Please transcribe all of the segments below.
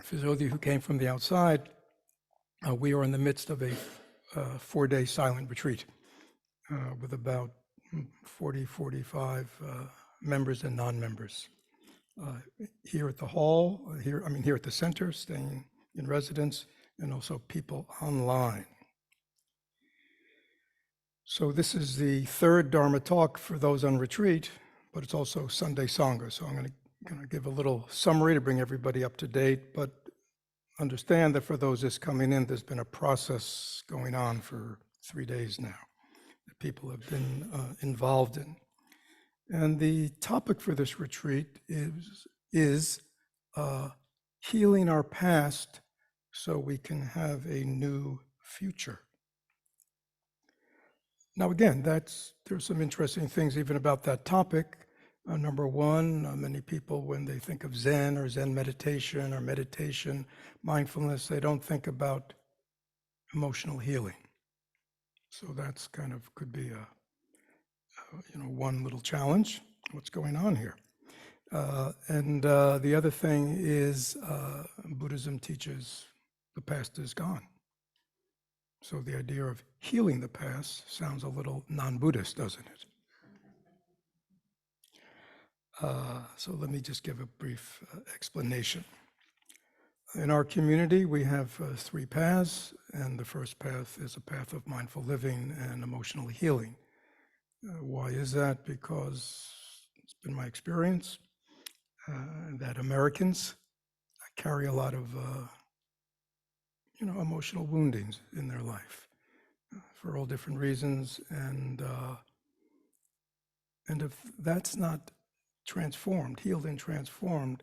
For those of you who came from the outside, we are in the midst of a 4-day silent retreat with about 40, 45 members and non-members. Here at the hall, here at the center, staying in residence, and also people online. So this is the third Dharma talk for those on retreat, but it's also Sunday Sangha. So I'm going to give a little summary to bring everybody up to date, but understand that for those just coming in, there's been a process going on for 3 days now that people have been involved in. And the topic for this retreat is healing our past so we can have a new future. Now, again, there's some interesting things even about that topic. Number one, many people, when they think of Zen or Zen meditation or meditation, mindfulness, they don't think about emotional healing. So that's kind of could be one little challenge. What's going on here? And the other thing is Buddhism teaches the past is gone. So the idea of healing the past sounds a little non-Buddhist, doesn't it? So let me just give a brief explanation. In our community, we have 3 paths, and the first path is a path of mindful living and emotional healing. Why is that? Because it's been my experience that Americans carry a lot of emotional woundings in their life for all different reasons, and if that's not transformed, healed and transformed,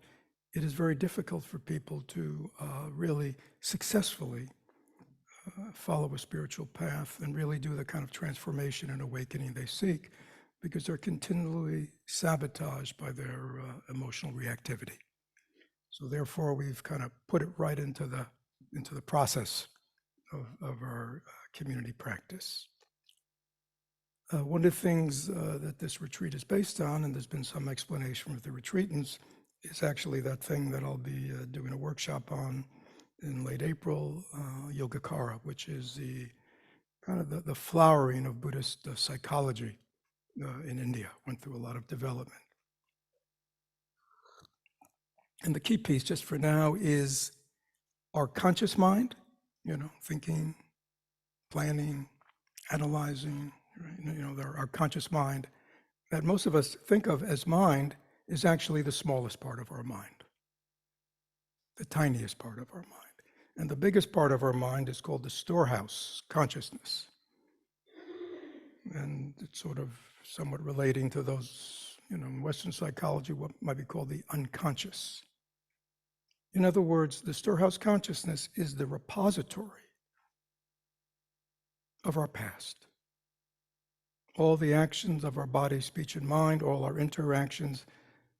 it is very difficult for people to really successfully follow a spiritual path and really do the kind of transformation and awakening they seek, because they're continually sabotaged by their emotional reactivity. So therefore, we've kind of put it right into the process of our community practice. One of the things that this retreat is based on, and there's been some explanation with the retreatants, is actually that thing that I'll be doing a workshop on in late April, Yogacara, which is the kind of the flowering of Buddhist psychology in India. Went through a lot of development. And the key piece just for now is our conscious mind, thinking, planning, analyzing, right? Our conscious mind that most of us think of as mind is actually the smallest part of our mind, the tiniest part of our mind. And the biggest part of our mind is called the storehouse consciousness. And it's sort of somewhat relating to those, in Western psychology, what might be called the unconscious. In other words, the storehouse consciousness is the repository of our past. All the actions of our body, speech, and mind, all our interactions,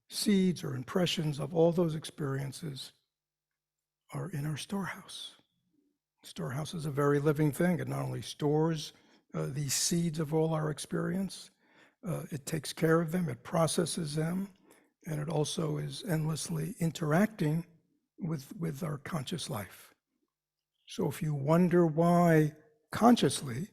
seeds or impressions of all those experiences are in our storehouse. Storehouse is a very living thing. It not only stores these seeds of all our experience, it takes care of them, it processes them, and it also is endlessly interacting with our conscious life. So if you wonder why consciously,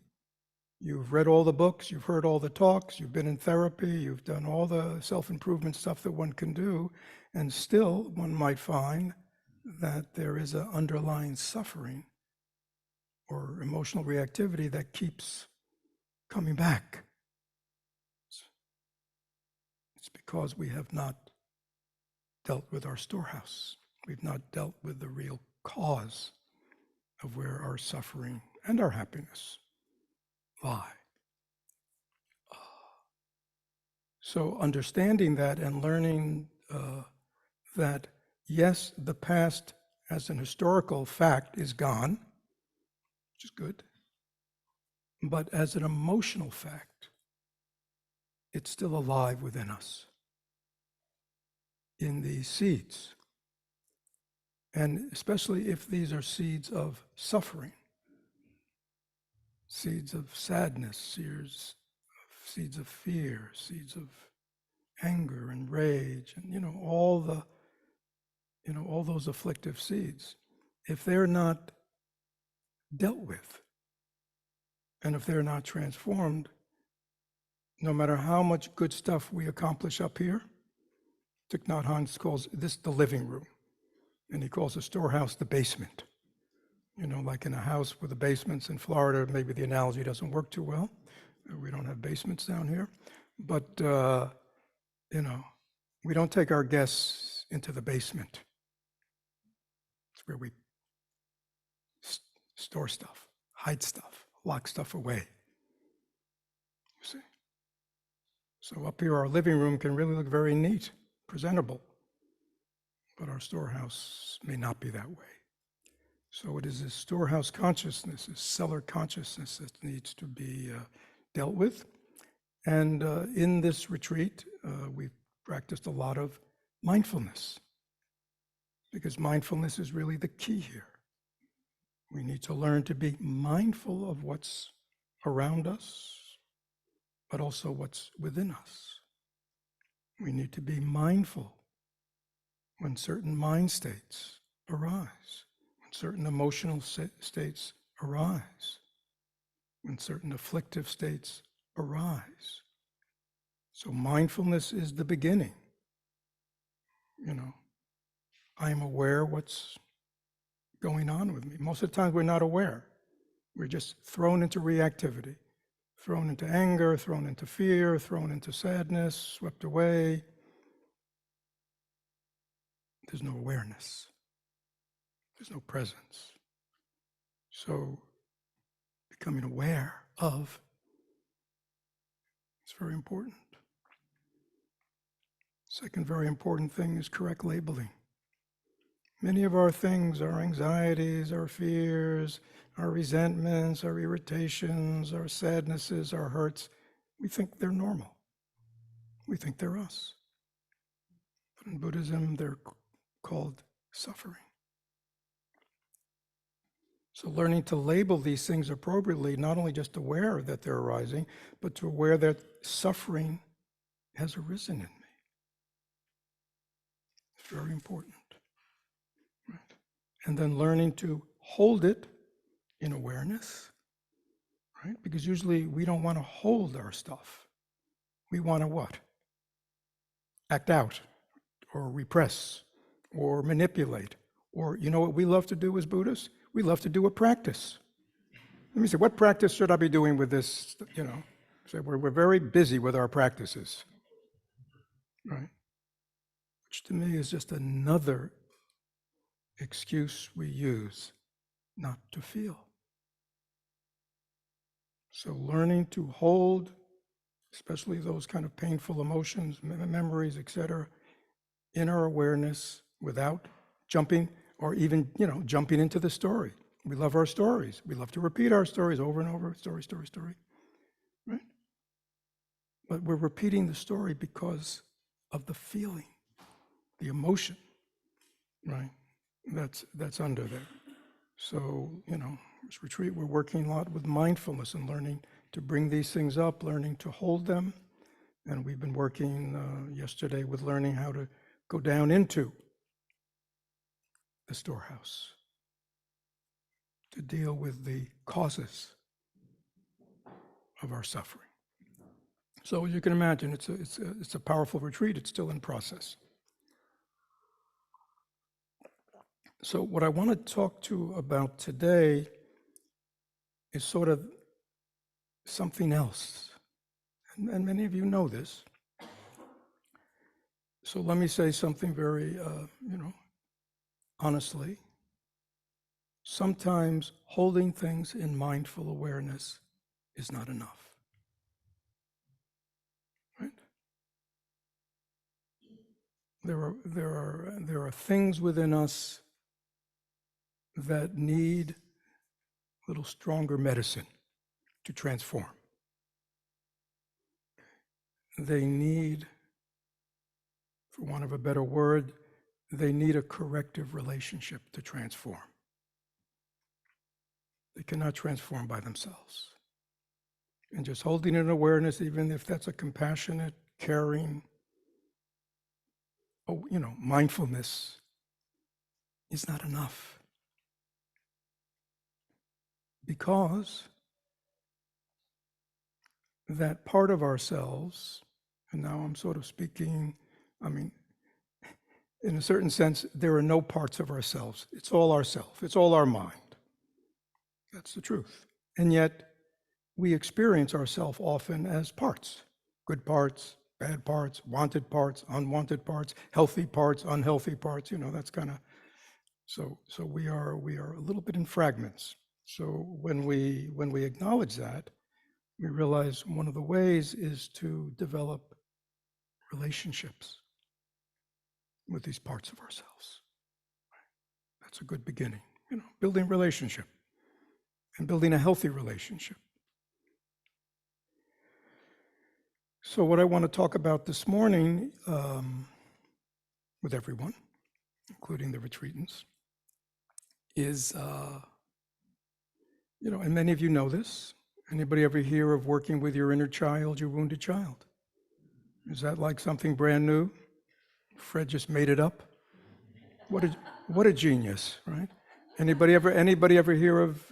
you've read all the books, you've heard all the talks, you've been in therapy, you've done all the self-improvement stuff that one can do, and still one might find that there is an underlying suffering or emotional reactivity that keeps coming back. It's because we have not dealt with our storehouse. We've not dealt with the real cause of where our suffering and our happiness lie. So understanding that and learning that, yes, the past as an historical fact is gone, which is good, but as an emotional fact, it's still alive within us in these seeds. And especially if these are seeds of suffering, seeds of sadness, seeds of fear, seeds of anger and rage, and all the all those afflictive seeds, if they're not dealt with, and if they're not transformed, no matter how much good stuff we accomplish up here, Thich Nhat Hanh calls this the living room, and he calls the storehouse the basement. Like in a house with the basements in Florida, maybe the analogy doesn't work too well. We don't have basements down here. But, we don't take our guests into the basement. It's where we store stuff, hide stuff, lock stuff away. You see? So up here, our living room can really look very neat, presentable. But our storehouse may not be that way. So it is this storehouse consciousness, this cellar consciousness that needs to be dealt with. And in this retreat, we've practiced a lot of mindfulness, because mindfulness is really the key here. We need to learn to be mindful of what's around us, but also what's within us. We need to be mindful when certain mind states arise, when certain emotional states arise, when certain afflictive states arise. So mindfulness is the beginning. I am aware what's going on with me. Most of the time we're not aware. We're just thrown into reactivity, thrown into anger, thrown into fear, thrown into sadness, swept away. There's no awareness. There's no presence. So becoming aware of is very important. Second very important thing is correct labeling. Many of our things, our anxieties, our fears, our resentments, our irritations, our sadnesses, our hurts, we think they're normal. We think they're us. But in Buddhism, they're called suffering. So learning to label these things appropriately, not only just aware that they're arising, but to aware that suffering has arisen in me. It's very important. Right? And then learning to hold it in awareness, right? Because usually we don't want to hold our stuff. We want to what? Act out, or repress, or manipulate. Or you know what we love to do as Buddhists? We love to do a practice. Let me say, what practice should I be doing with this? So we're very busy with our practices, right? Which to me is just another excuse we use not to feel. So learning to hold, especially those kind of painful emotions, memories, etc., in our awareness without jumping or even, jumping into the story. We love our stories. We love to repeat our stories over and over, story, right? But we're repeating the story because of the feeling, the emotion, right? That's under there. So, this retreat, we're working a lot with mindfulness and learning to bring these things up, learning to hold them. And we've been working yesterday with learning how to go down into the storehouse to deal with the causes of our suffering. So as you can imagine, it's a powerful retreat. It's still in process. So what I want to talk to about today is sort of something else. And many of you know this. So let me say something very, honestly. Sometimes holding things in mindful awareness is not enough. Right? There are things within us that need a little stronger medicine to transform. They need, for want of a better word, they need a corrective relationship to transform. They cannot transform by themselves. And just holding an awareness, even if that's a compassionate, caring, mindfulness, is not enough. Because that part of ourselves, and now I'm sort of speaking, in a certain sense, there are no parts of ourselves. It's all ourself. It's all our mind. That's the truth. And yet, we experience ourselves often as parts. Good parts, bad parts, wanted parts, unwanted parts, healthy parts, unhealthy parts. That's kind of, so we are a little bit in fragments. So when we acknowledge that, we realize one of the ways is to develop relationships with these parts of ourselves. That's a good beginning, building relationship and building a healthy relationship. So what I want to talk about this morning with everyone, including the retreatants, is, and many of you know this, anybody ever hear of working with your inner child, your wounded child? Is that like something brand new? Fred just made it up? What a genius, right? Anybody ever hear of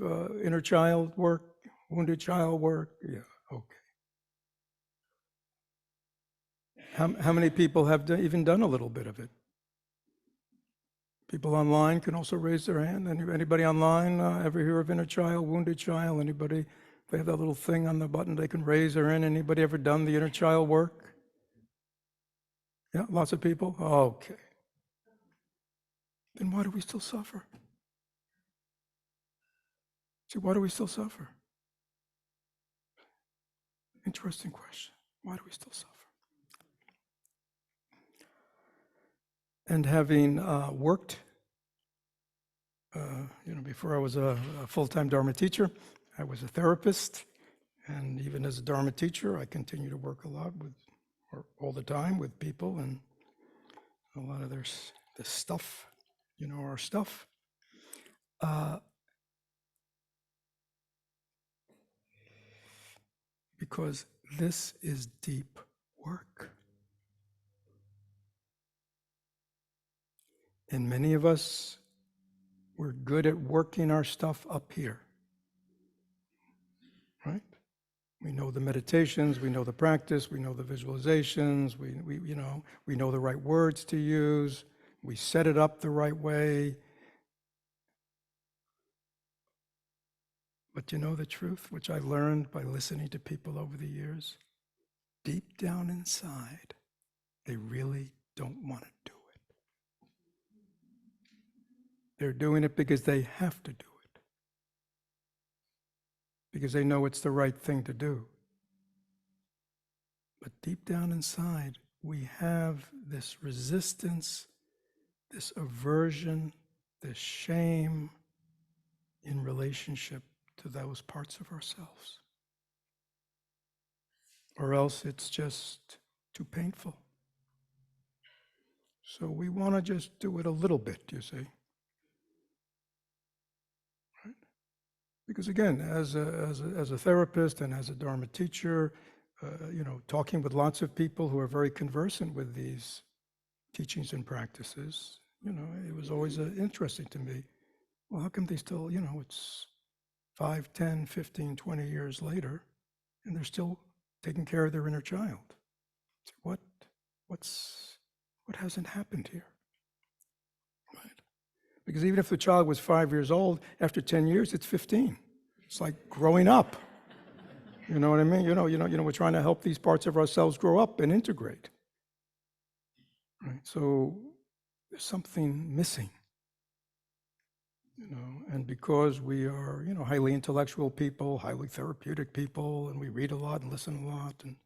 inner child work, wounded child work? Yeah, okay. How many people have even done a little bit of it? People online can also raise their hand. Anybody online ever hear of inner child, wounded child? Anybody? They have that little thing on the button they can raise their hand. Anybody ever done the inner child work? Yeah, lots of people? Okay. Then why do we still suffer? See, why do we still suffer? Interesting question. Why do we still suffer? And having worked, before I was a full-time Dharma teacher, I was a therapist. And even as a Dharma teacher, I continue to work a lot with, or all the time, with people and a lot of this stuff, our stuff. Because this is deep work. And many of us, we're good at working our stuff up here, right? We know the meditations, we know the practice, we know the visualizations, we know the right words to use, we set it up the right way. But you know the truth, which I learned by listening to people over the years? Deep down inside, they really don't want to do it. They're doing it because they have to do it. Because they know it's the right thing to do. But deep down inside, we have this resistance, this aversion, this shame in relationship to those parts of ourselves. Or else it's just too painful. So we want to just do it a little bit, you see. Right? Because again, as a therapist and as a Dharma teacher, talking with lots of people who are very conversant with these teachings and practices, it was always interesting to me. Well, how come they still, it's 5, 10, 15, 20 years later, and they're still taking care of their inner child? What hasn't happened here? Right? Because even if the child was 5 years old, after 10 years, it's 15. It's like growing up. You know what I mean? We're trying to help these parts of ourselves grow up and integrate. Right? So there's something missing. And because we are, highly intellectual people, highly therapeutic people, and we read a lot and listen a lot, and,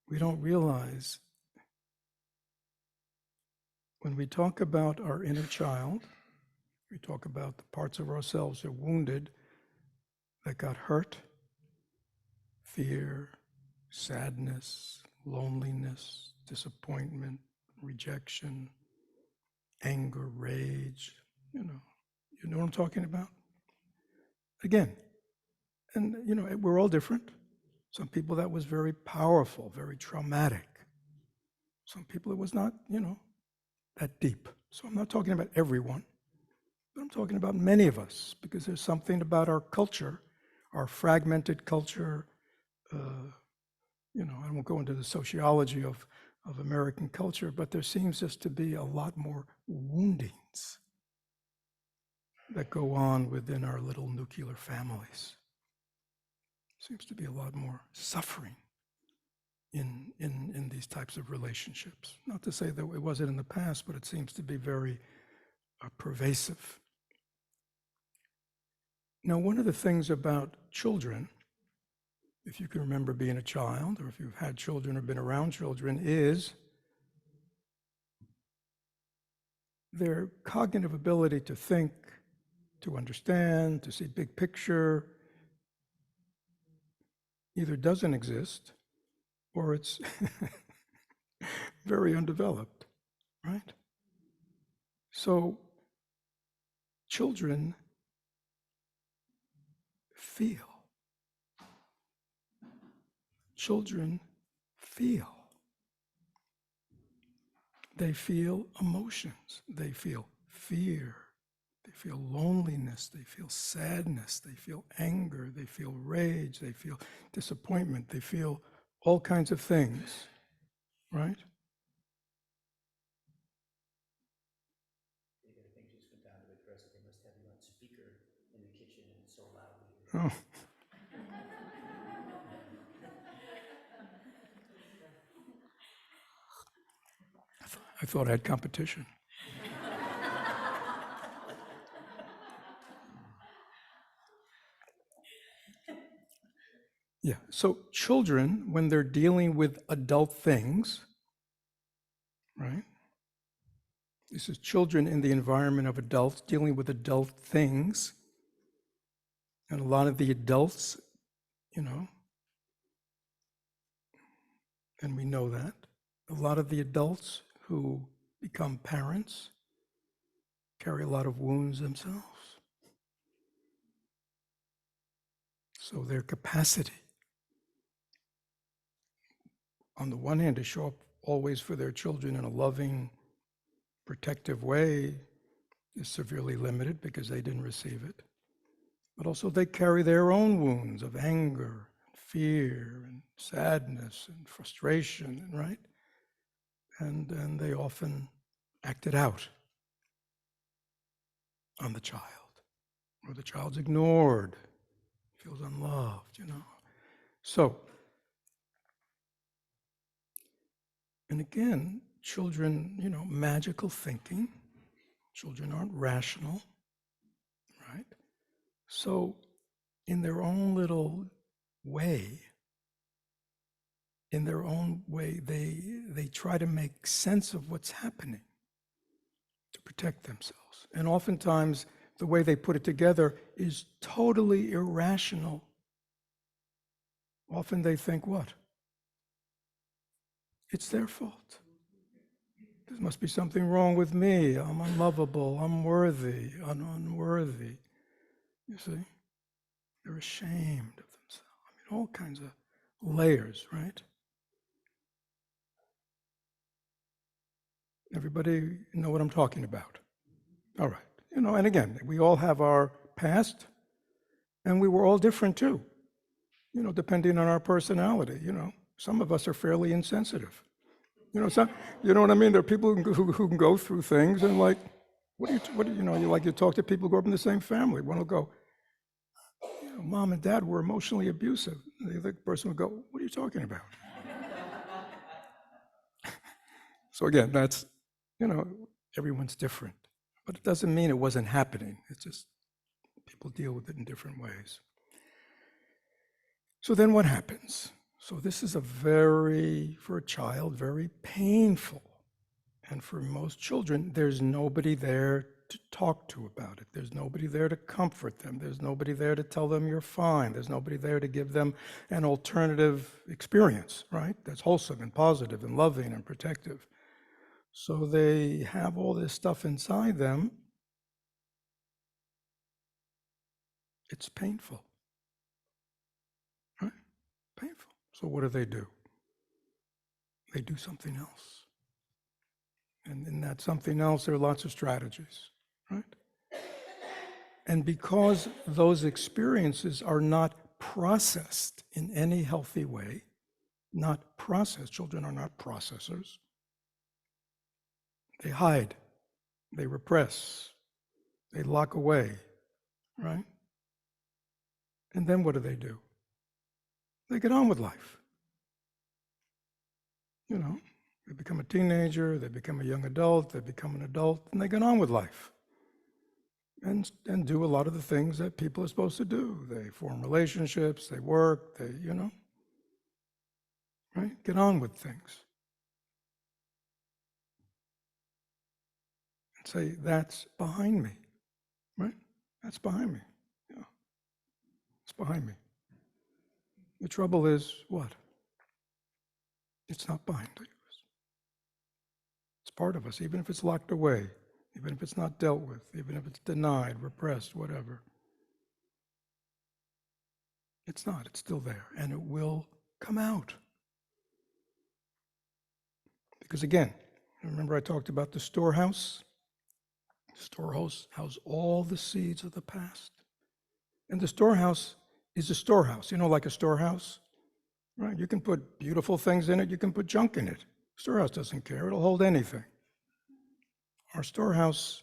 we don't realize when we talk about our inner child, we talk about the parts of ourselves that are wounded, that got hurt, fear, sadness, loneliness, disappointment, rejection, anger, rage, you know what I'm talking about? Again, and we're all different. Some people that was very powerful, very traumatic. Some people it was not, that deep. So I'm not talking about everyone, but I'm talking about many of us, because there's something about our culture, our fragmented culture. I won't go into the sociology of American culture, but there seems just to be a lot more woundings that go on within our little nuclear families. Seems to be a lot more suffering in these types of relationships. Not to say that it wasn't in the past, but it seems to be very pervasive. Now, one of the things about children, if you can remember being a child, or if you've had children or been around children, is their cognitive ability to think, to understand, to see big picture, either doesn't exist or it's very undeveloped, right? So children feel. Children feel. They feel emotions. They feel fear. They feel loneliness. They feel sadness. They feel anger. They feel rage. They feel disappointment. They feel all kinds of things, right? I think just went down to address it. They must have you on speaker in the kitchen and it's so loud. Oh. I thought I had competition. Yeah, so children, when they're dealing with adult things, right? This is children in the environment of adults dealing with adult things. And a lot of the adults, and we know that, a lot of the adults who become parents carry a lot of wounds themselves. So their capacity, on the one hand, to show up always for their children in a loving, protective way is severely limited because they didn't receive it. But also they carry their own wounds of anger, fear, and sadness, and frustration, right? And they often act it out on the child, or the child's ignored, feels unloved, So, and again, children, magical thinking, children aren't rational, right? So, in their own little way, they try to make sense of what's happening to protect themselves. And oftentimes, the way they put it together is totally irrational. Often they think, what? It's their fault. There must be something wrong with me. I'm unlovable, I'm unworthy. You see? They're ashamed of themselves. I mean, all kinds of layers, right? Everybody know what I'm talking about? All right. And again, we all have our past, and we were all different too, depending on our personality. Some of us are fairly insensitive. Some, you know what I mean? There are people who can go through things and like, you talk to people who grew up in the same family. One will go, Mom and Dad were emotionally abusive. The other person will go, what are you talking about? So again, that's, everyone's different. But it doesn't mean it wasn't happening. It's just people deal with it in different ways. So then what happens? So this is for a child, very painful. And for most children, there's nobody there to talk to about it. There's nobody there to comfort them. There's nobody there to tell them you're fine. There's nobody there to give them an alternative experience, right? That's wholesome and positive and loving and protective. So they have all this stuff inside them. It's painful, right? Painful. So what do? They do something else. And in that something else, there are lots of strategies, right? And because those experiences are not processed in any healthy way, not processed, children are not processors. They hide, they repress, they lock away, right? And then what do? They get on with life. You know, they become a teenager, they become a young adult, they become an adult, and they get on with life. And do a lot of the things that people are supposed to do. They form relationships, they work, they, right? Get on with things. And say, that's behind me, right? That's behind me. Yeah. It's behind me. The trouble is what? It's not behind us. It's part of us, even if it's locked away, even if it's not dealt with, even if it's denied, repressed, whatever. It's not, it's still there, and it will come out. Because again, remember I talked about the storehouse? The storehouse house all the seeds of the past. And the storehouse is a storehouse, like a storehouse, right? You can put beautiful things in it, you can put junk in it. Storehouse doesn't care, it'll hold anything. Our storehouse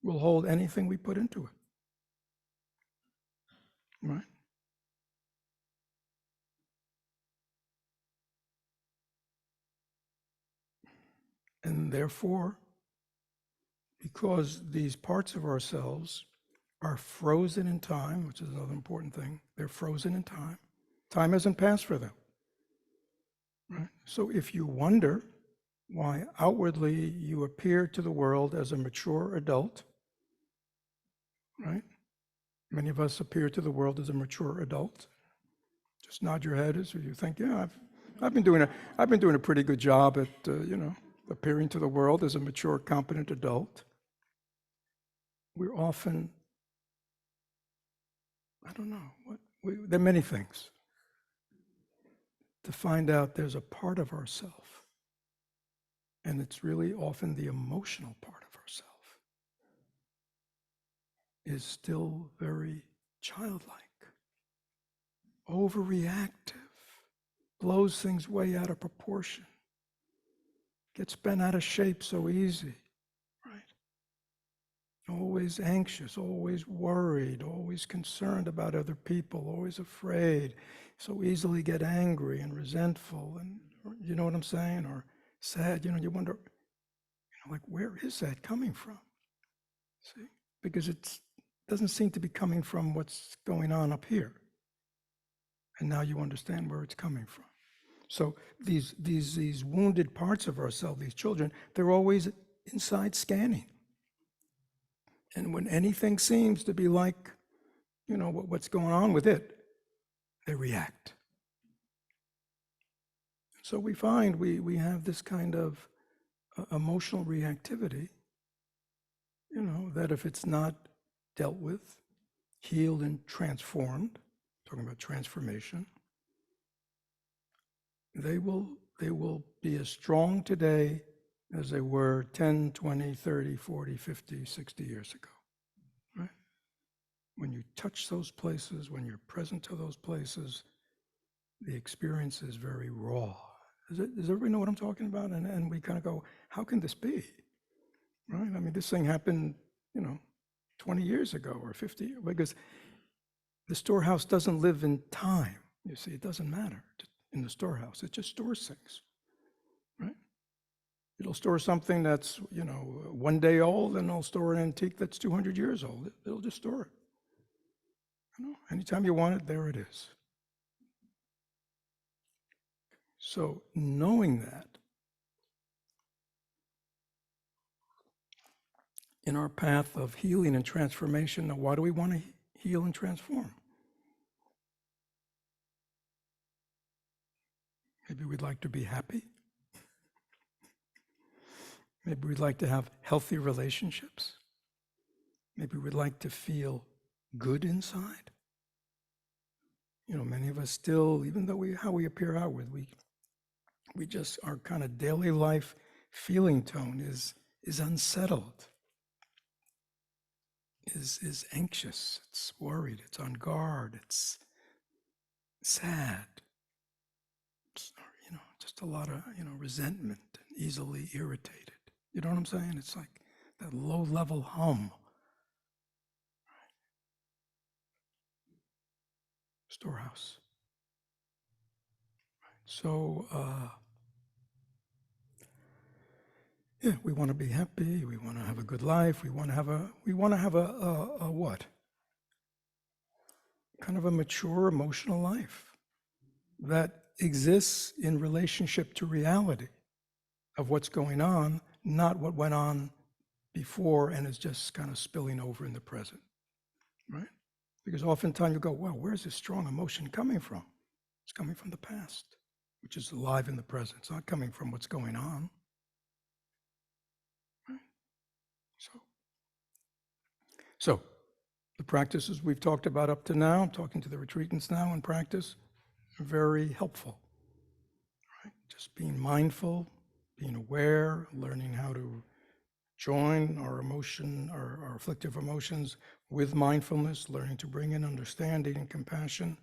will hold anything we put into it, right? And therefore, because these parts of ourselves are frozen in time, which is another important thing, they're frozen in time. Time hasn't passed for them, right? So if you wonder why outwardly you appear to the world as a mature adult, right? Many of us appear to the world as a mature adult. Just nod your head as you think, yeah, I've been doing a pretty good job at appearing to the world as a mature, competent adult. We're often, I don't know, there are many things to find out there's a part of ourself, and it's really often the emotional part of ourself, is still very childlike, overreactive, blows things way out of proportion, gets bent out of shape so easy, right? Always anxious, always worried, always concerned about other people, always afraid, so easily get angry and resentful, and you know what I'm saying? Or sad, you wonder, like, where is that coming from? See? Because it doesn't seem to be coming from what's going on up here. And now you understand where it's coming from. So these wounded parts of ourselves, these children, they're always inside scanning. And when anything seems to be like, what's going on with it, they react. So we find we have this kind of emotional reactivity, that if it's not dealt with, healed and transformed, talking about transformation, they will be as strong today as they were 10, 20, 30, 40, 50, 60 years ago, right? When you touch those places, when you're present to those places, the experience is very raw. Does everybody know what I'm talking about? And we kind of go, how can this be? Right? I mean, this thing happened, 20 years ago or 50, because the storehouse doesn't live in time. You see, it doesn't matter in the storehouse. It just stores things, right? It'll store something that's, 1 day old, and it'll store an antique that's 200 years old. It'll just store it. Anytime you want it, there it is. So knowing that, in our path of healing and transformation, now why do we want to heal and transform? Maybe we'd like to be happy. Maybe we'd like to have healthy relationships. Maybe we'd like to feel good inside. Many of us still, even though how we appear outward, we just, our kind of daily life feeling tone is unsettled, is anxious, it's worried, it's on guard, it's sad, it's, just a lot of, resentment, easily irritated. You know what I'm saying? It's like that low-level hum. Storehouse. So, yeah, we want to be happy. We want to have a good life. We want to have a what? Kind of a mature emotional life that exists in relationship to reality of what's going on, not what went on before and is just kind of spilling over in the present, right? Because oftentimes you go, well, where's this strong emotion coming from? It's coming from the past, which is alive in the present. It's not coming from what's going on. Right? So the practices we've talked about up to now, I'm talking to the retreatants now in practice, are very helpful. Right? Just being mindful, being aware, learning how to join our emotion, our afflictive emotions with mindfulness, learning to bring in understanding and compassion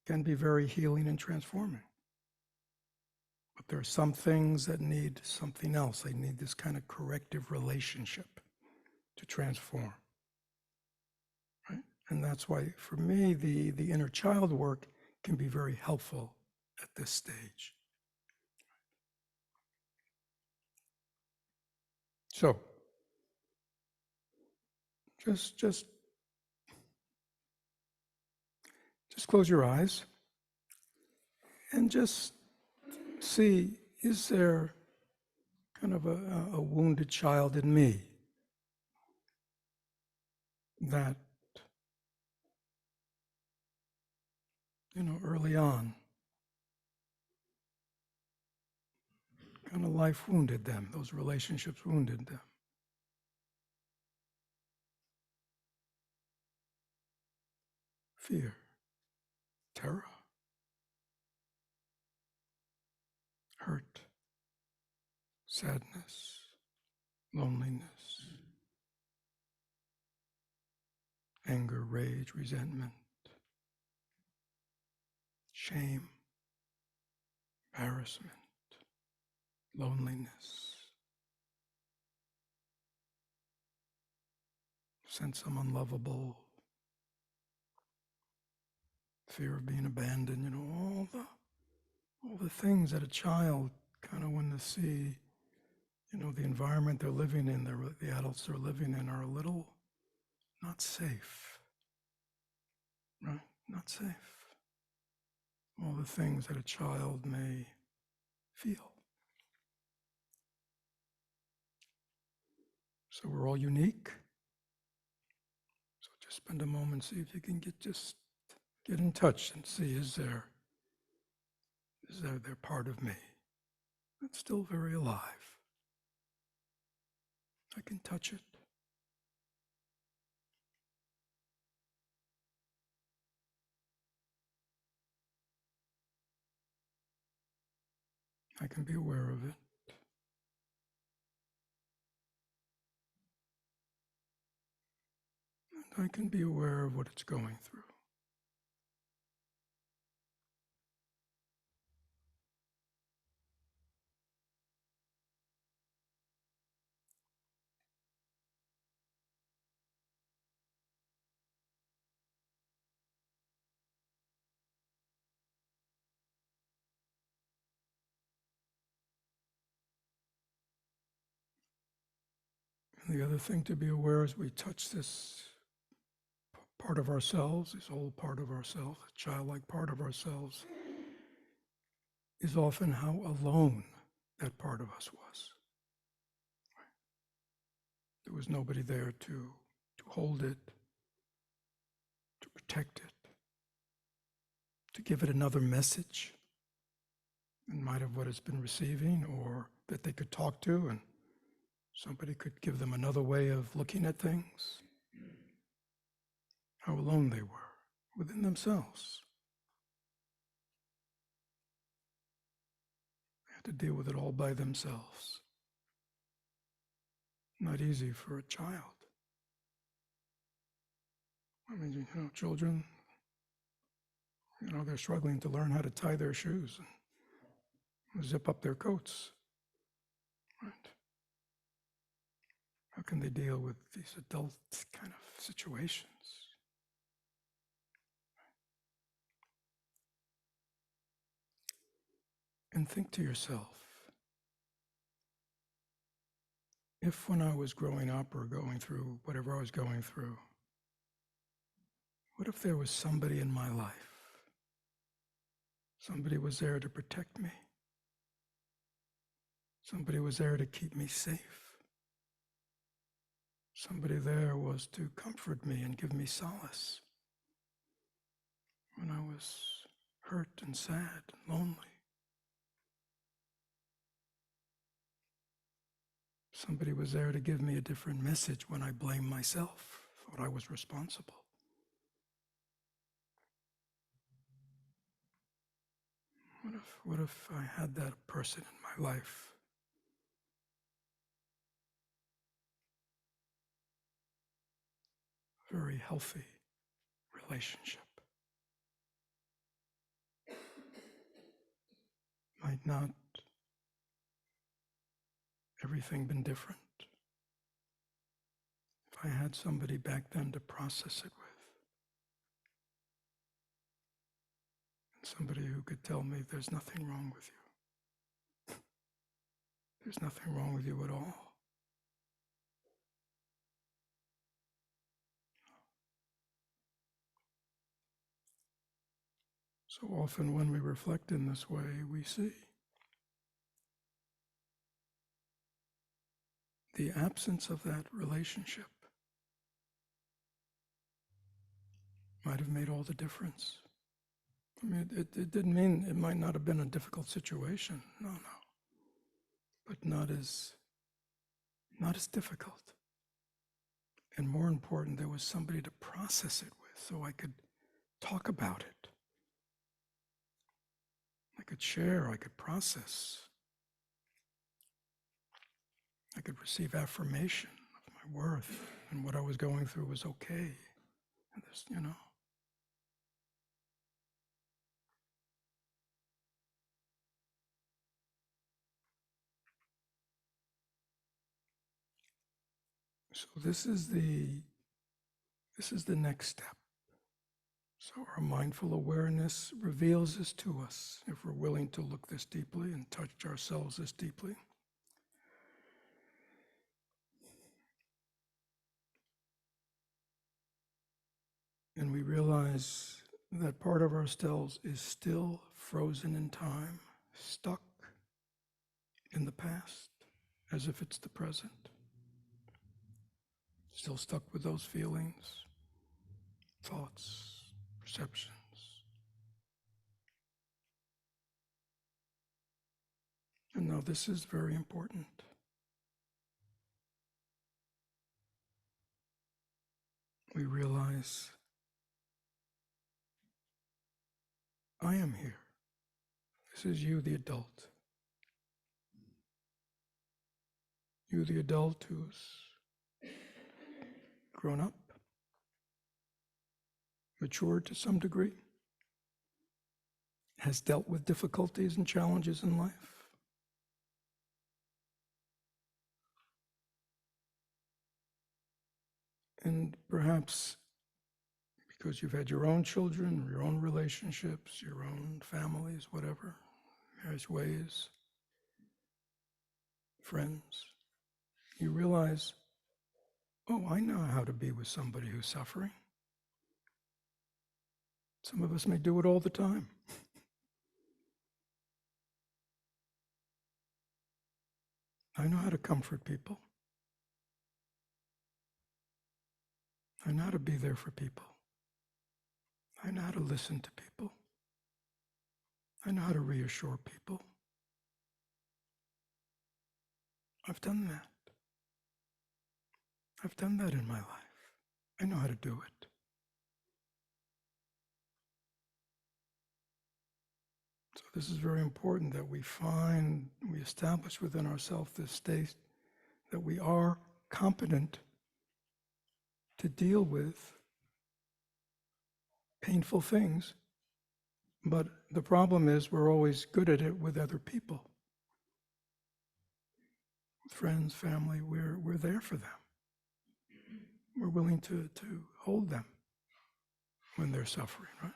can be very healing and transforming. But there are some things that need something else. They need this kind of corrective relationship to transform. Right? And that's why, for me, the inner child work can be very helpful at this stage. So, just close your eyes and just see, is there kind of a wounded child in me that, early on, kind of life wounded them, those relationships wounded them. Fear, terror, hurt, sadness, loneliness, anger, rage, resentment, shame, embarrassment, loneliness, sense I'm unlovable, fear of being abandoned, all the things that a child kind of when they see, the environment they're living in, the adults they're living in are a little not safe, right? Not safe. All the things that a child may feel. So we're all unique. So just spend a moment, see if you can get in touch and see, is there part of me that's still very alive? I can touch it. I can be aware of it. And I can be aware of what it's going through. And the other thing to be aware is we touch this part of ourselves, this whole part of ourselves, a childlike part of ourselves, is often how alone that part of us was. There was nobody there to hold it, to protect it, to give it another message in light of what it's been receiving, or that they could talk to and somebody could give them another way of looking at things. How alone they were within themselves. They had to deal with it all by themselves. not easy for a child. I mean, children, they're struggling to learn how to tie their shoes and zip up their coats. Right? How can they deal with these adult kind of situations? And think to yourself, if when I was growing up or going through whatever I was going through, what if there was somebody in my life? Somebody was there to protect me. Somebody was there to keep me safe. Somebody there was to comfort me and give me solace when I was hurt and sad and lonely. Somebody was there to give me a different message when I blamed myself, thought I was responsible. What if I had that person in my life? A very healthy relationship. Might not everything been different if I had somebody back then to process it with? And somebody who could tell me there's nothing wrong with you. There's nothing wrong with you at all. So often when we reflect in this way, we see the absence of that relationship might have made all the difference. I mean, it didn't mean it might not have been a difficult situation. No. But not as difficult. And more important, there was somebody to process it with so I could talk about it. I could share, I could process. I could receive affirmation of my worth and what I was going through was okay. And this, So this is the next step. So our mindful awareness reveals this to us if we're willing to look this deeply and touch ourselves this deeply. And we realize that part of ourselves is still frozen in time, stuck in the past, as if it's the present. Still stuck with those feelings, thoughts, perceptions. And now this is very important. We realize I am here. This is you, the adult. You, the adult who's grown up, matured to some degree, has dealt with difficulties and challenges in life. And perhaps because you've had your own children, your own relationships, your own families, whatever, various ways, friends, you realize, oh, I know how to be with somebody who's suffering. Some of us may do it all the time. I know how to comfort people. I know how to be there for people. I know how to listen to people. I know how to reassure people. I've done that. I've done that in my life. I know how to do it. So this is very important that we establish within ourselves this state that we are competent to deal with painful things. But the problem is we're always good at it with other people. Friends, family, we're there for them. We're willing to hold them when they're suffering, right?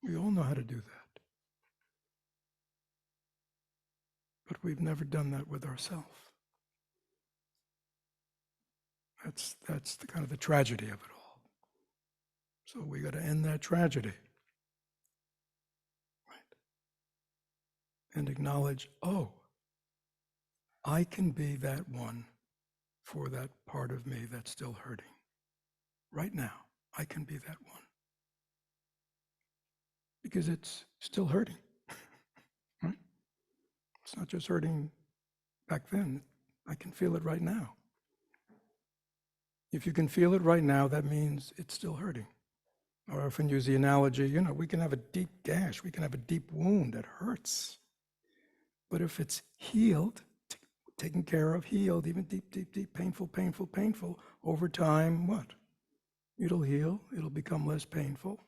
We all know how to do that. But we've never done that with ourselves. That's the kind of the tragedy of it all. So we got to end that tragedy. Right? And acknowledge, oh, I can be that one for that part of me that's still hurting. Right now, I can be that one. Because it's still hurting. Right? It's not just hurting back then. I can feel it right now. If you can feel it right now, that means it's still hurting. I often use the analogy, we can have a deep gash, we can have a deep wound that hurts. But if it's healed, taken care of, healed, even deep, painful, over time, what? It'll heal, it'll become less painful.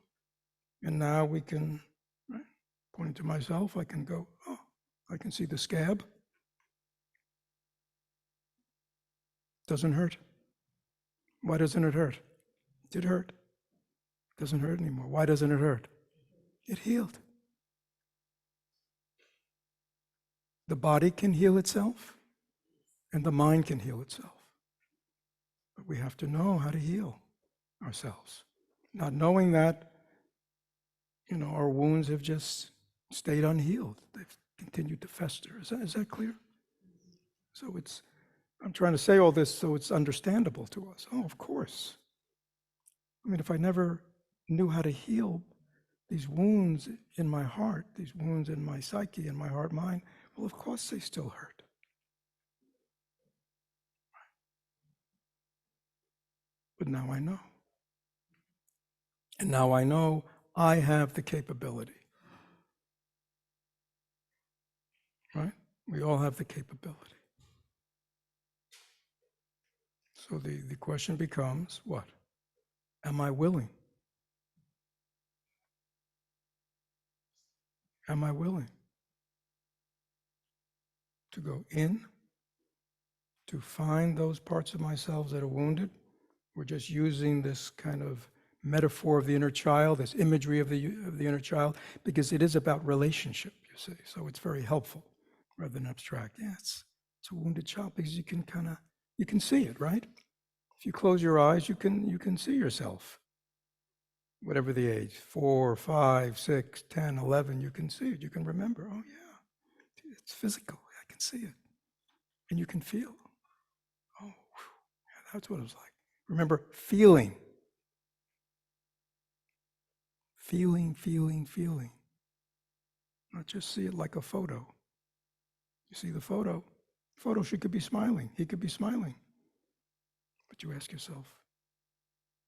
And now we can, right? Pointing to myself, I can go, oh, I can see the scab. Doesn't hurt. Why doesn't it hurt? It did hurt. It doesn't hurt anymore. Why doesn't it hurt? It healed. The body can heal itself, and the mind can heal itself. But we have to know how to heal ourselves. Not knowing that, our wounds have just stayed unhealed. They've continued to fester. Is that clear? So I'm trying to say all this so it's understandable to us. Oh, of course. I mean, if I never knew how to heal these wounds in my heart, these wounds in my psyche, in my heart, mind, well, of course they still hurt. But now I know. And now I know I have the capability. Right? We all have the capability. So the question becomes, what? Am I willing? Am I willing to go in, to find those parts of myself that are wounded? We're just using this kind of metaphor of the inner child, this imagery of the inner child, because it is about relationship, you see. So it's very helpful rather than abstract. Yeah, it's a wounded child because you can see it, right? If you close your eyes, you can see yourself. Whatever the age, 4, 5, 6, 10, 11, you can see it. You can remember, oh yeah, it's physical. I can see it. And you can feel. Oh, yeah, that's what it was like. Remember, feeling. Feeling. Not just see it like a photo. You see the photo. She could be smiling. He could be smiling. But you ask yourself,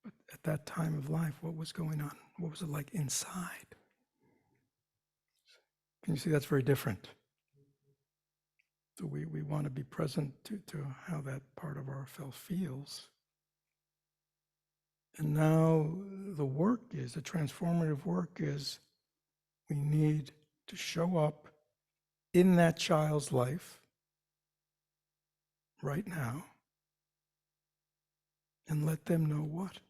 but at that time of life, what was going on? What was it like inside? Can you see that's very different? So we want to be present to how that part of ourself feels. And now the transformative work is, we need to show up in that child's life right now and let them know what.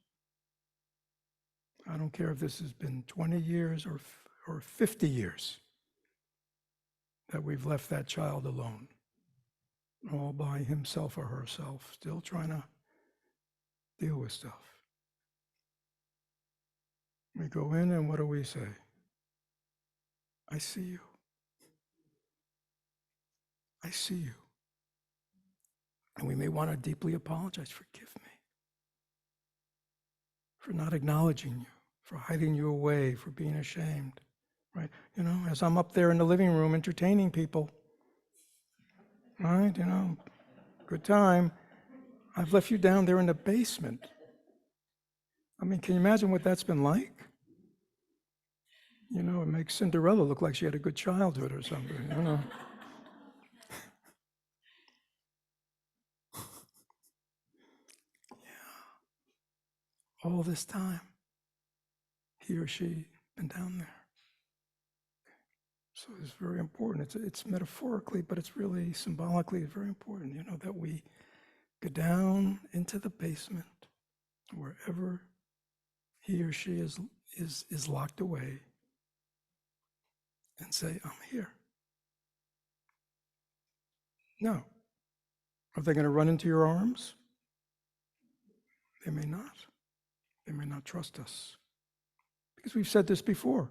I don't care if this has been 20 years or 50 years that we've left that child alone, all by himself or herself, still trying to deal with stuff. We go in and what do we say? I see you. I see you. And we may want to deeply apologize. Forgive me for not acknowledging you, for hiding you away, for being ashamed, right? As I'm up there in the living room entertaining people, right? Good time. I've left you down there in the basement. I mean, can you imagine what that's been like? It makes Cinderella look like she had a good childhood or something, all this time, he or she been down there. So it's very important. It's metaphorically, but it's really symbolically very important, that we go down into the basement, wherever he or she is locked away, and say, I'm here. Now, are they going to run into your arms? They may not. They may not trust us. Because we've said this before.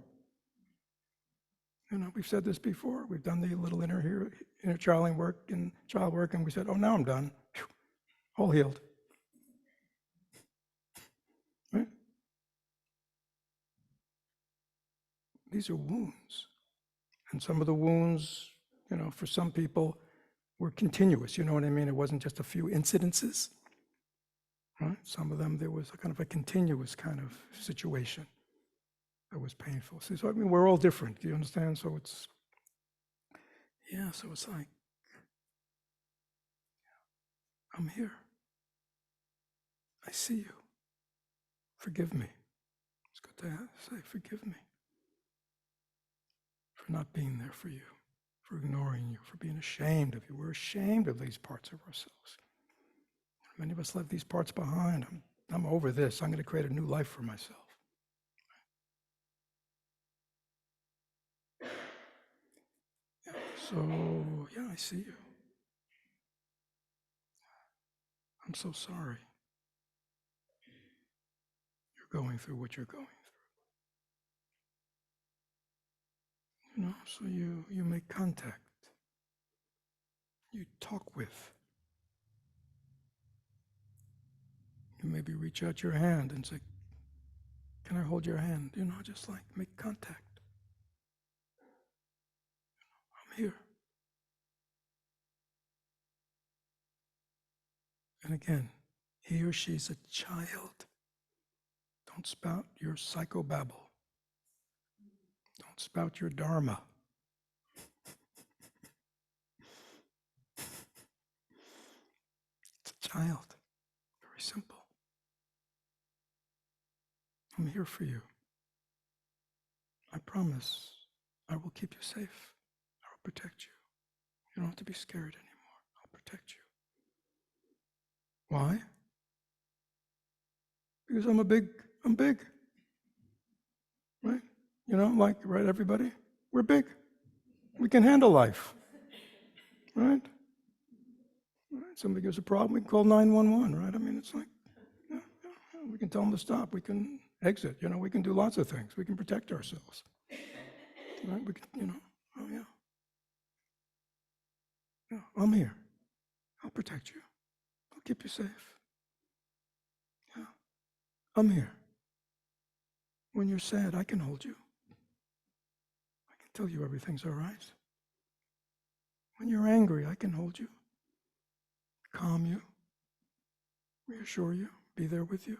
We've said this before. We've done the little inner child work, and we said, oh, now I'm done. Whew. All healed. Right? These are wounds. And some of the wounds, for some people were continuous. You know what I mean? It wasn't just a few incidences. Right? Some of them, there was a kind of a continuous kind of situation that was painful. So, we're all different. Do you understand? So it's like, I'm here. I see you. Forgive me. It's good to say, forgive me for not being there for you, for ignoring you, for being ashamed of you. We're ashamed of these parts of ourselves. Many of us left these parts behind. I'm over this. I'm going to create a new life for myself. I see you. I'm so sorry you're going through what you're going through. So you make contact. You talk with. You maybe reach out your hand and say, can I hold your hand? Just like make contact. I'm here. And again, he or she's a child. Don't spout your psychobabble. Don't spout your Dharma. It's a child. Very simple. I'm here for you. I promise I will keep you safe. I will protect you. You don't have to be scared anymore. I'll protect you. Why? Because I'm big. Right? Right, everybody? We're big. We can handle life. Right? Somebody gives a problem, we can call 911, right? It's like, we can tell them to stop. We can exit. We can do lots of things. We can protect ourselves. Right? We can, oh yeah. Yeah, I'm here. I'll protect you. I'll keep you safe. Yeah. I'm here. When you're sad, I can hold you. I can tell you everything's all right. When you're angry, I can hold you, calm you, reassure you, be there with you.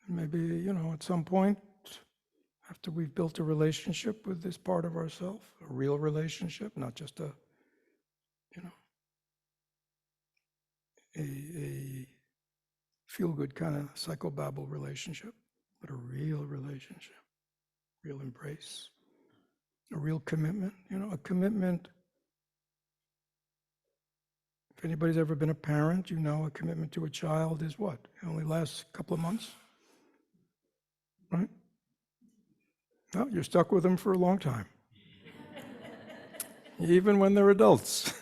And maybe, at some point, after we've built a relationship with this part of ourselves, a real relationship, not just a feel-good kind of psychobabble relationship, but a real relationship, real embrace, a real commitment. A commitment. If anybody's ever been a parent, a commitment to a child is what? It only lasts a couple of months, right? No, you're stuck with them for a long time. Even when they're adults,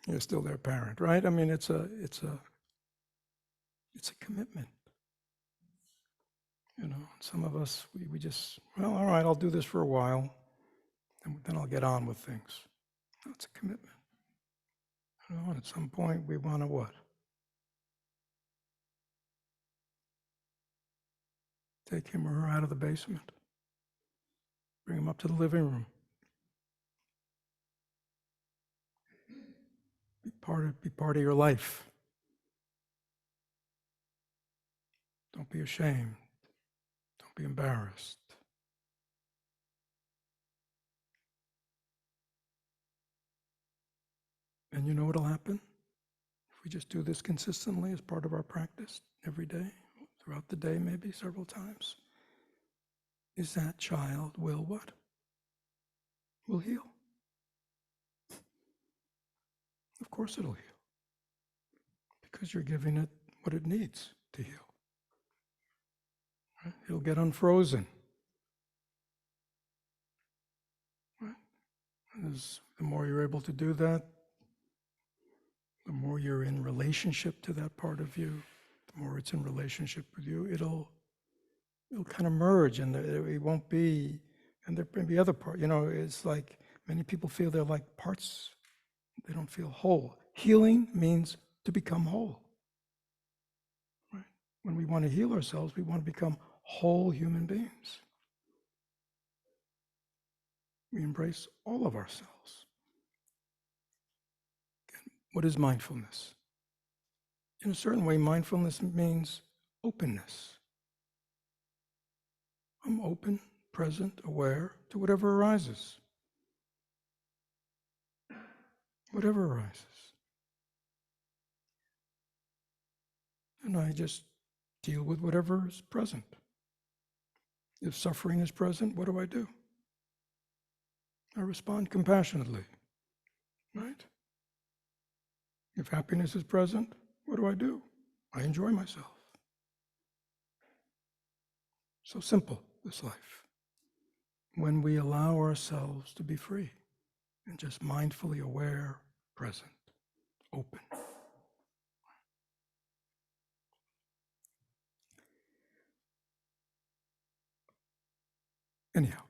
you're still their parent, right? It's a commitment. Some of us, we just, well, all right, I'll do this for a while, and then I'll get on with things. No, it's a commitment. And at some point, we want to what? Take him or her out of the basement. Bring him up to the living room. Be part of your life. Don't be ashamed. Don't be embarrassed. And you know what'll happen? If we just do this consistently as part of our practice every day, throughout the day, maybe several times, is that child will what? Will heal. Of course it'll heal. Because you're giving it what it needs to heal. Right? It'll get unfrozen. Right? The more you're able to do that, the more you're in relationship to that part of you, the more it's in relationship with you, it'll kind of merge, and it won't be, and there may be other parts, it's like many people feel they're like parts, they don't feel whole. Healing means to become whole. Right? When we want to heal ourselves, we want to become whole human beings. We embrace all of ourselves. What is mindfulness? In a certain way, mindfulness means openness. I'm open, present, aware to whatever arises. Whatever arises. And I just deal with whatever is present. If suffering is present, what do? I respond compassionately, right? If happiness is present, what do? I enjoy myself. So simple, this life. When we allow ourselves to be free and just mindfully aware, present, open. Anyhow,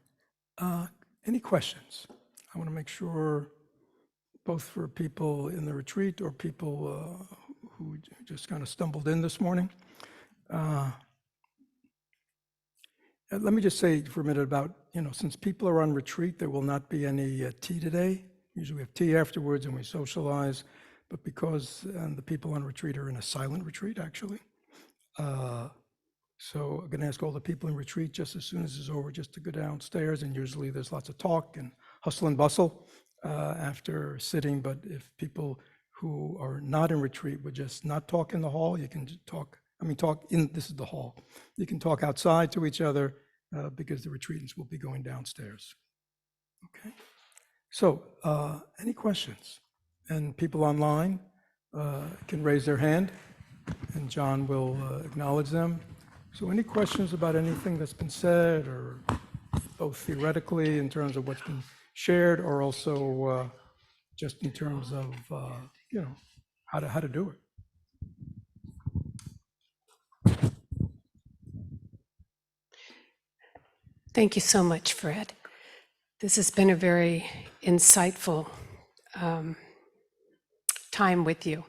any questions? I want to make sure, both for people in the retreat or people who just kind of stumbled in this morning. Let me just say for a minute about, since people are on retreat, there will not be any tea today. Usually we have tea afterwards and we socialize, but because the people on retreat are in a silent retreat, actually. So I'm going to ask all the people in retreat just as soon as it's over, just to go downstairs, and usually there's lots of talk and hustle and bustle after sitting, but if people who are not in retreat would just not talk in the hall, you can talk this is the hall. You can talk outside to each other because the retreatants will be going downstairs. Okay? So, any questions? And people online can raise their hand and John will acknowledge them. So any questions about anything that's been said, or both theoretically in terms of what's been shared, or also just in terms of, how to do it? Thank you so much, Fred. This has been a very insightful time with you.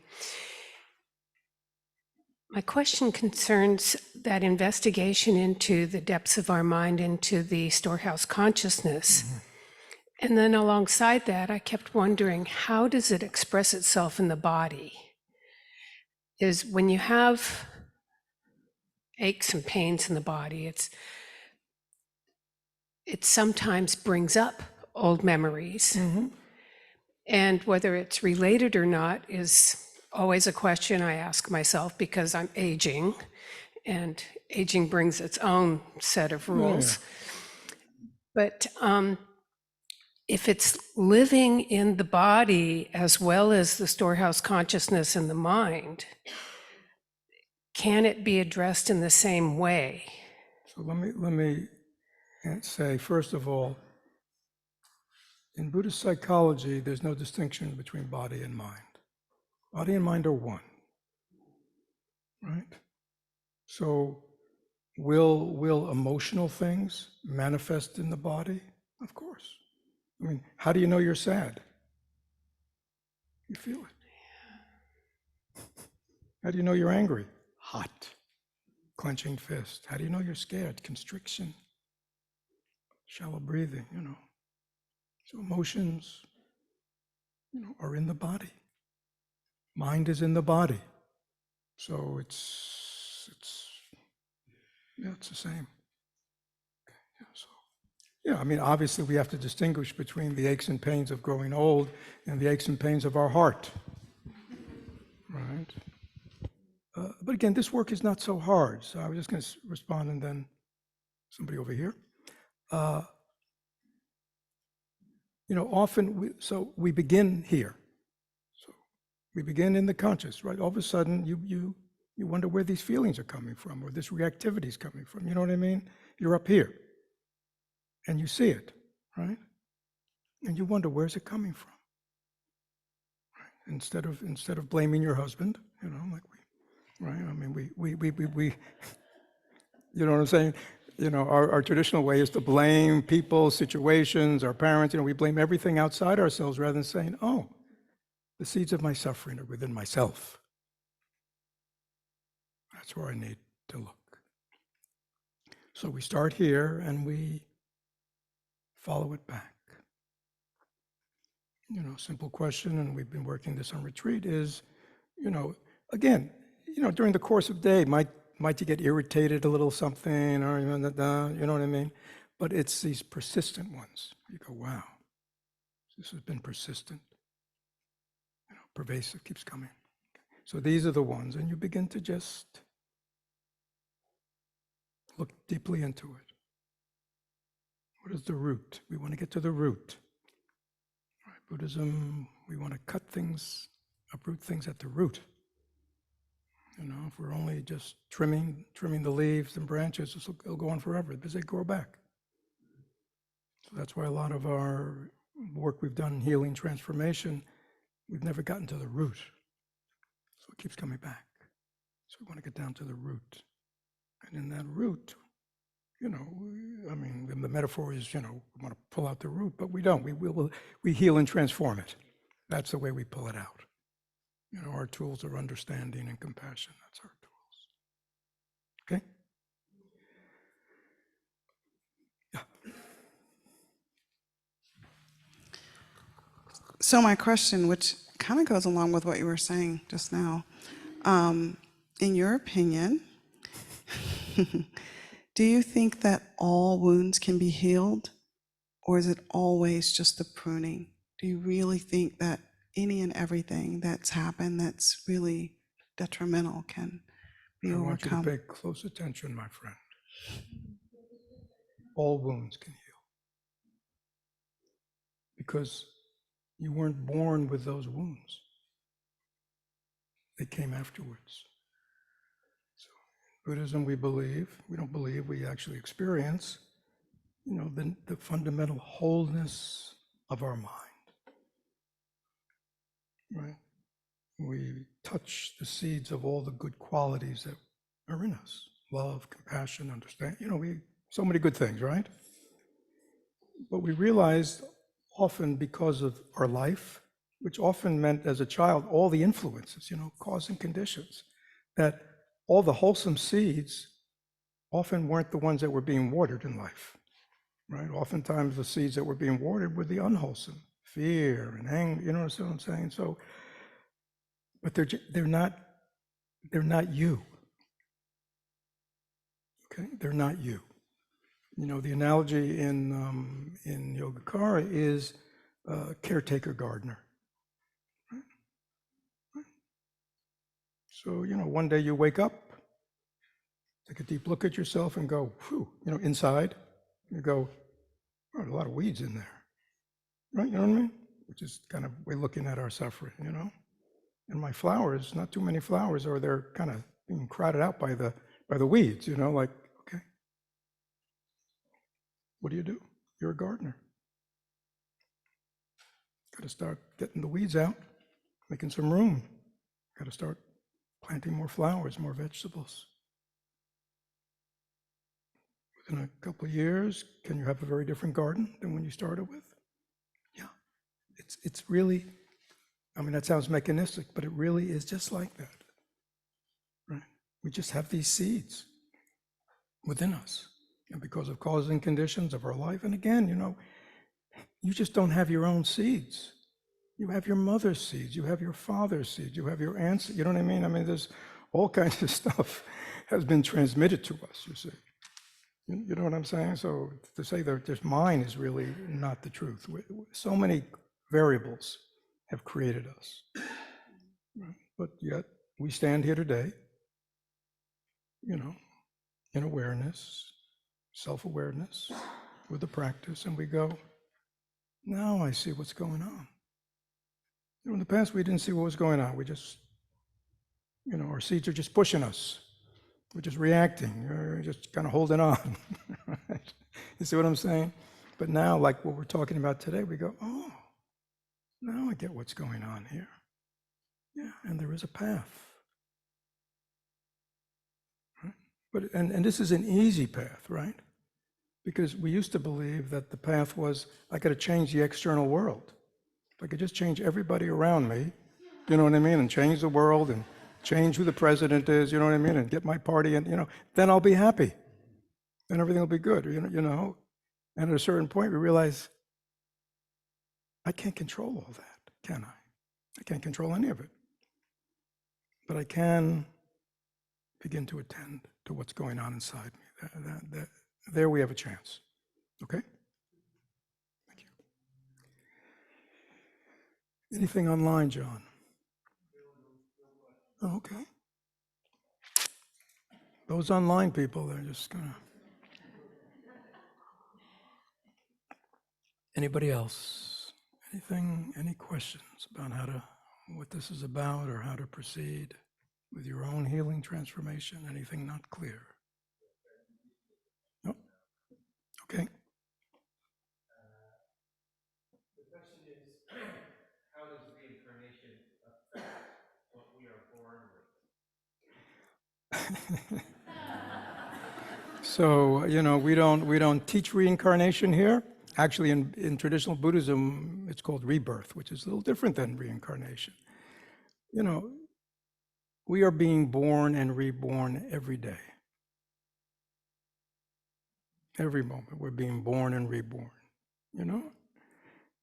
My question concerns that investigation into the depths of our mind, into the storehouse consciousness. Mm-hmm. And then alongside that, I kept wondering, how does it express itself in the body? Is when you have aches and pains in the body, it sometimes brings up old memories. Mm-hmm. And whether it's related or not is always a question I ask myself, because I'm aging, and aging brings its own set of rules. Yeah. But if it's living in the body as well as the storehouse consciousness in the mind, can it be addressed in the same way? So let me say, first of all, in Buddhist psychology, there's no distinction between body and mind. Body and mind are one, right? So will emotional things manifest in the body? Of course. I mean, how do you know you're sad? You feel it. How do you know you're angry? Hot, clenching fist. How do you know you're scared? Constriction, shallow breathing, So emotions, are in the body. Mind is in the body. So it's the same. Yeah, so Yeah, I mean, obviously we have to distinguish between the aches and pains of growing old and the aches and pains of our heart, right? But again, this work is not so hard. So I was just going to respond, and then somebody over here. Often, we begin here. So we begin in the conscious, right? All of a sudden, you wonder where these feelings are coming from, or this reactivity is coming from. You know what I mean? You're up here, and you see it, right? And you wonder, where's it coming from? Right? Instead of blaming your husband, like right? I mean, we you know what I'm saying? Our traditional way is to blame people, situations, our parents. We blame everything outside ourselves rather than saying, oh, the seeds of my suffering are within myself. That's where I need to look. So we start here and we follow it back. Simple question, and we've been working this on retreat is, again, during the course of the day, might you get irritated a little something, or you know what I mean? But it's these persistent ones. You go, wow, this has been persistent, pervasive, keeps coming. So these are the ones, and you begin to just look deeply into it. What is the root? We want to get to the root. Right? Buddhism, we want to cut things, uproot things at the root. If we're only just trimming the leaves and branches, it'll go on forever because they grow back. So that's why a lot of our work we've done in healing transformation, we've never gotten to the root. So it keeps coming back. So we want to get down to the root. And in that root, I mean, the metaphor is, we want to pull out the root, but we don't. We heal and transform it. That's the way we pull it out. Our tools are understanding and compassion. That's our tools. Okay? Yeah. So my question, which kind of goes along with what you were saying just now, in your opinion, do you think that all wounds can be healed, or is it always just the pruning? Do you really think that any and everything that's happened that's really detrimental can be overcome? I want you to pay close attention, my friend. All wounds can heal. Because you weren't born with those wounds. They came afterwards. So in Buddhism, we don't believe, we actually experience, the fundamental wholeness of our mind. Right? We touch the seeds of all the good qualities that are in us. Love, compassion, understanding, so many good things, right? But we realized often because of our life, which often meant as a child, all the influences, cause and conditions, that all the wholesome seeds often weren't the ones that were being watered in life, right? Oftentimes the seeds that were being watered were the unwholesome, fear and anger, you know what I'm saying? So, but they're not you. Okay, they're not you. The analogy in Yogacara is caretaker gardener. Right? Right? So one day you wake up, take a deep look at yourself, and go, whew, inside, you go, oh, there's a lot of weeds in there, right? You know what I mean? Which is kind of way looking at our suffering, And my flowers, not too many flowers, or they're kind of being crowded out by the weeds, like, okay. What do? You're a gardener. Got to start getting the weeds out, making some room. Got to start planting more flowers, more vegetables. Within a couple of years, can you have a very different garden than when you started with? Yeah. It's really, I mean, that sounds mechanistic, but it really is just like that. Right? We just have these seeds within us. And because of causes and conditions of our life, and again, you just don't have your own seeds. You have your mother's seeds, you have your father's seeds, you have your aunt's, you know what I mean? I mean, there's all kinds of stuff has been transmitted to us, you see. You know what I'm saying? So to say that just mine is really not the truth. So many variables have created us. Right? But yet we stand here today, you know, in awareness, self-awareness, with the practice, and we go, now I see what's going on. You know, in the past, we didn't see what was going on. We just, you know, our seeds are just pushing us. We're just reacting. We're just kind of holding on. You see what I'm saying? But now, like what we're talking about today, we go, oh, now I get what's going on here. Yeah, and there is a path. Right? But and this is an easy path, right? Because we used to believe that the path was, I got to change the external world. If I could just change everybody around me, you know what I mean, and change the world and change who the president is, you know what I mean, and get my party, and you know, then I'll be happy. Then everything will be good, you know. And at a certain point, we realize, I can't control all that, can I? I can't control any of it. But I can begin to attend to what's going on inside me. There we have a chance. Okay? Thank you. Anything online, John? Oh, okay. Those online people, they're just gonna. Anybody else? Anything, any questions about what this is about or how to proceed with your own healing transformation? Anything not clear? No? Okay. The question is, how does reincarnation affect what we are born with? So, you know, we don't teach reincarnation here. Actually, in traditional Buddhism, it's called rebirth, which is a little different than reincarnation. You know, we are being born and reborn every day. Every moment, we're being born and reborn, you know?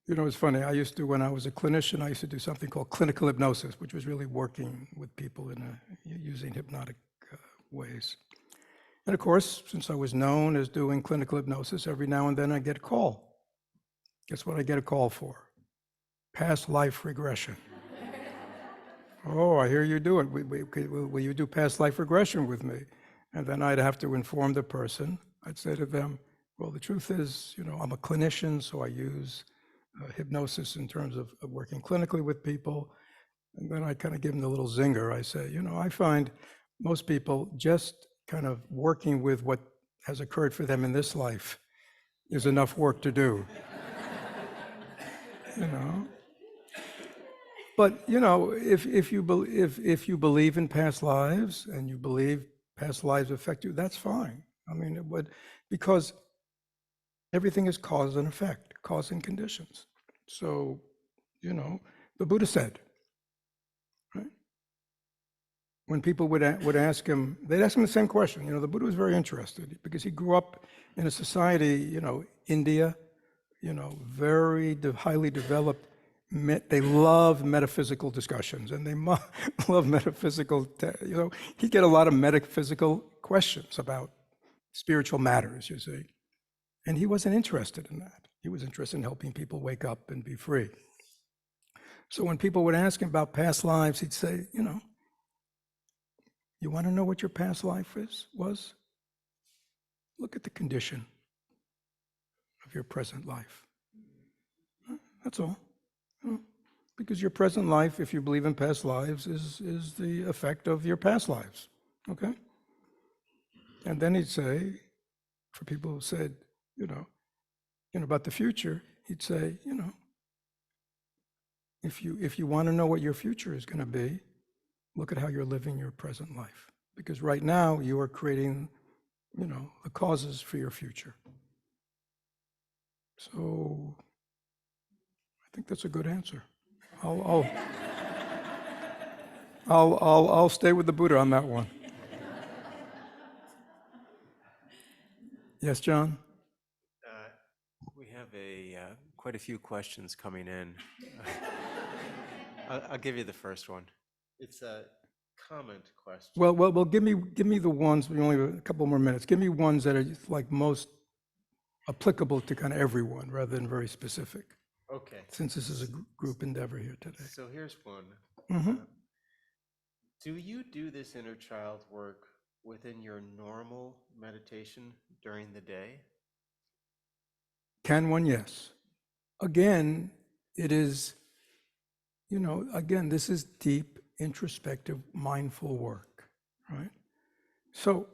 You know, it's funny, when I was a clinician, I used to do something called clinical hypnosis, which was really working with people using hypnotic ways. And of course, since I was known as doing clinical hypnosis, every now and then I get a call. Guess what I get a call for? Past life regression. Oh, I hear you do it. Will you do past life regression with me? And then I'd have to inform the person. I'd say to them, well, the truth is, you know, I'm a clinician, so I use hypnosis in terms of working clinically with people. And then I kind of give them the little zinger. I say, you know, I find most people just kind of working with what has occurred for them in this life is enough work to do. You know? But, you know, if you believe in past lives and you believe past lives affect you, that's fine. I mean, it would, because everything is cause and effect, cause and conditions. So, you know, the Buddha said, right? When people would ask him, they'd ask him the same question. You know, the Buddha was very interested because he grew up in a society, you know, India, you know, very highly developed. They love metaphysical discussions, and they love metaphysical. You know, he'd get a lot of metaphysical questions about spiritual matters. You see, and he wasn't interested in that. He was interested in helping people wake up and be free. So when people would ask him about past lives, he'd say, you know, you want to know what your past life was? Look at the condition of your present life. That's all. Because your present life, if you believe in past lives, is the effect of your past lives. Okay? And then he'd say, for people who said, you know, about the future, he'd say, you know, if you want to know what your future is going to be, look at how you're living your present life. Because right now you are creating, you know, the causes for your future. So I think that's a good answer. I'll stay with the Buddha on that one. Yes, John? We have quite a few questions coming in. I'll give you the first one. It's comment question. Well, give me the ones, we only have a couple more minutes. Give me ones that are like most applicable to kind of everyone rather than very specific, Okay, since this is a group endeavor here today. so here's one. Mhm. Do you do this inner child work within your normal meditation during the day? Can one? Yes. Again, it is, again, this is deep, introspective, mindful work, right? So,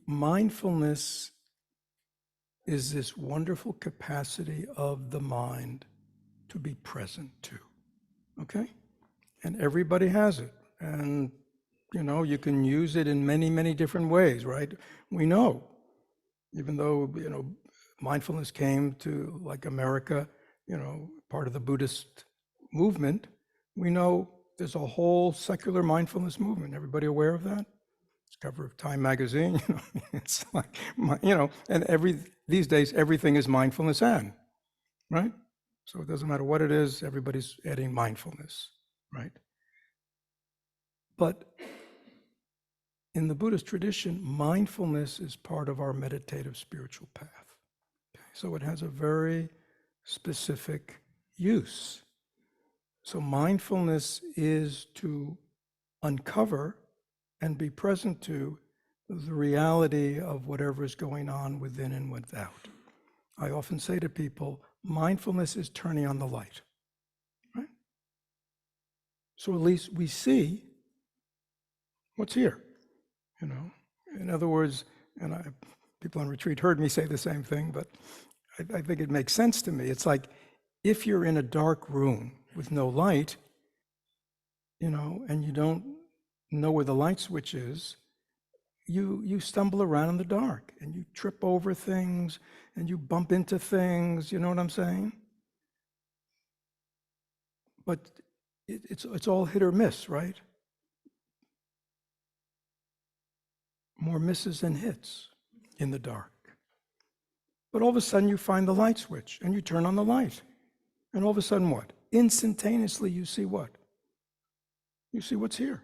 mindfulness is this wonderful capacity of the mind to be present to, okay? And everybody has it. And, you can use it in many, many different ways, right? We know, even though, mindfulness came to like America, part of the Buddhist movement, we know there's a whole secular mindfulness movement. Everybody aware of that? It's cover of Time magazine, it's like, and these days, everything is mindfulness and, right? So it doesn't matter what it is, everybody's adding mindfulness, right? But in the Buddhist tradition, mindfulness is part of our meditative spiritual path. Okay? So it has a very specific use. So mindfulness is to uncover and be present to the reality of whatever is going on within and without. I often say to people, mindfulness is turning on the light, right? So at least we see what's here, In other words, and people on retreat heard me say the same thing, but I think it makes sense to me. It's like if you're in a dark room with no light, and you don't know where the light switch is, you stumble around in the dark and you trip over things and you bump into things, you know what I'm saying? But it's all hit or miss, right? More misses than hits in the dark. But all of a sudden you find the light switch and you turn on the light. And all of a sudden what? Instantaneously you see what? You see what's here.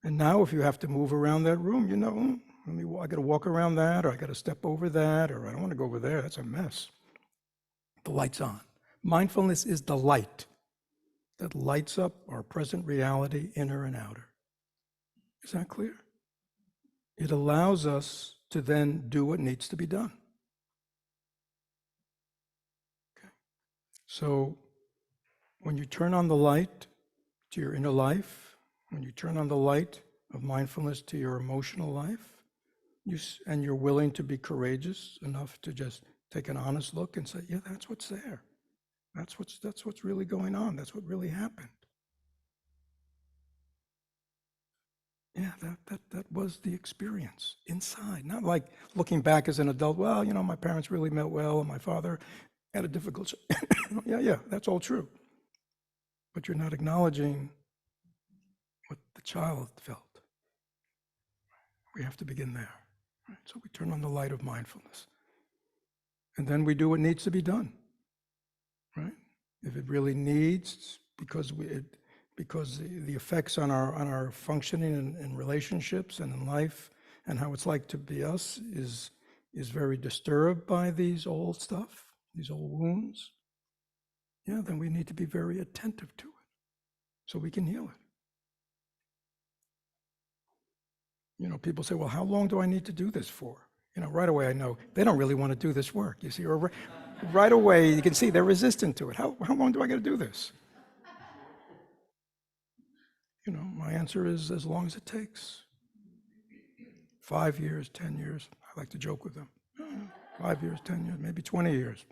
And now if you have to move around that room, I got to walk around that, or I got to step over that, or I don't want to go over there. That's a mess. The light's on. Mindfulness is the light that lights up our present reality, inner and outer. Is that clear? It allows us to then do what needs to be done. Okay. So when you turn on the light to your inner life, when you turn on the light of mindfulness to your emotional life, and you're willing to be courageous enough to just take an honest look and say, yeah, that's what's there. That's what's really going on. That's what really happened. Yeah, that was the experience inside. Not like looking back as an adult, well, my parents really meant well and my father had a difficult yeah, that's all true. But you're not acknowledging what the child felt. We have to begin there. Right? So we turn on the light of mindfulness. And then we do what needs to be done. Right? If it really needs, because the effects on our functioning in relationships and in life and how it's like to be us is very disturbed by these old stuff, these old wounds, yeah, then we need to be very attentive to it so we can heal it. People say, well, how long do I need to do this for? Right away I know they don't really want to do this work, you see, or right away you can see they're resistant to it. How long do I got to do this? My answer is as long as it takes. 5 years, 10 years. I like to joke with them. 5 years, 10 years, maybe 20 years.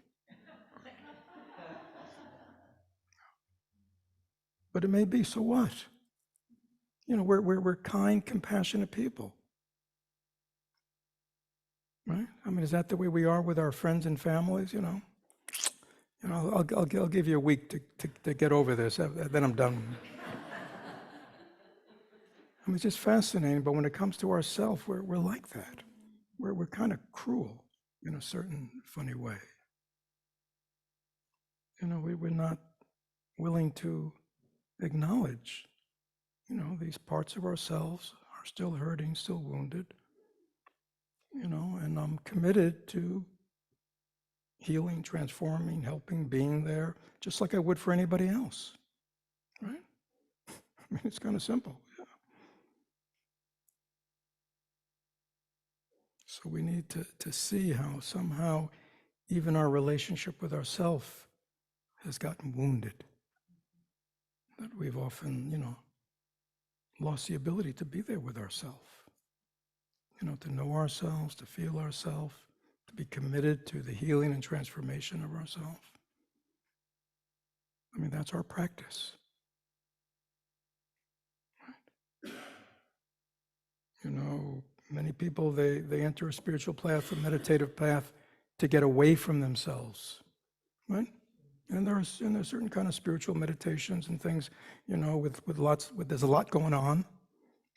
But it may be, so what? We're kind, compassionate people. Right? I mean, is that the way we are with our friends and families, I'll give you a week to get over this, then I'm done. I mean, it's just fascinating, but when it comes to ourselves, we're like that. We're kind of cruel in a certain funny way. We're not willing to acknowledge, these parts of ourselves are still hurting, still wounded, and I'm committed to healing, transforming, helping, being there, just like I would for anybody else, right? I mean, it's kind of simple. Yeah. So we need to see how somehow even our relationship with ourself has gotten wounded. That we've often, lost the ability to be there with ourselves. To know ourselves, to feel ourselves, to be committed to the healing and transformation of ourselves. I mean, that's our practice. Many people, they enter a spiritual path, a meditative path, to get away from themselves, right? And there's certain kind of spiritual meditations and things, there's a lot going on,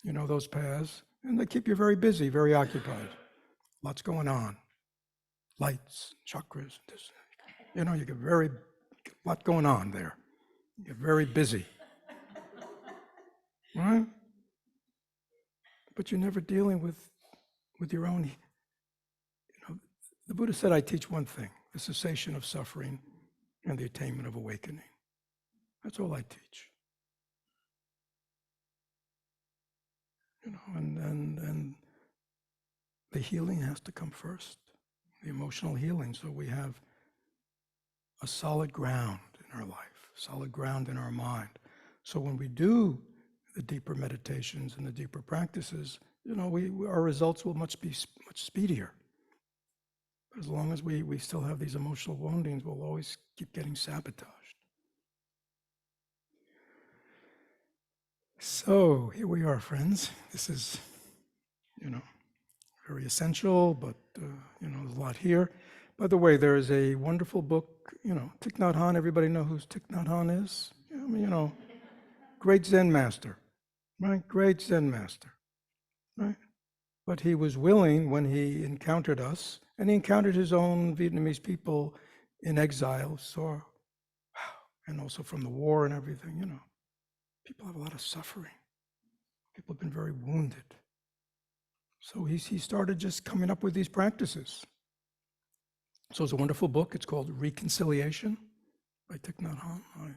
those paths, and they keep you very busy, very occupied. Lots going on. Lights, chakras, this, you get a lot going on there. You get very busy, right? But you're never dealing with your own, the Buddha said, I teach one thing, the cessation of suffering and the attainment of awakening. That's all I teach. And the healing has to come first, the emotional healing, so we have a solid ground in our life, solid ground in our mind. So when we do the deeper meditations and the deeper practices, our results will be much speedier. But as long as we still have these emotional woundings, we'll always keep getting sabotaged. So here we are, friends. This is, very essential, but, there's a lot here. By the way, there is a wonderful book, Thich Nhat Hanh. Everybody know who Thich Nhat Hanh is? I mean, great Zen master, right? Great Zen master, right? But he was willing when he encountered us, and he encountered his own Vietnamese people in exile, and also from the war and everything, People have a lot of suffering. People have been very wounded. So he started just coming up with these practices. So it's a wonderful book. It's called Reconciliation by Thich Nhat Hanh.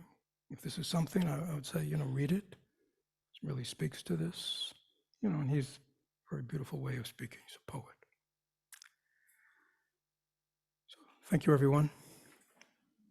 If this is something, I would say, read it. It really speaks to this. And he's a very beautiful way of speaking. He's a poet. So thank you, everyone.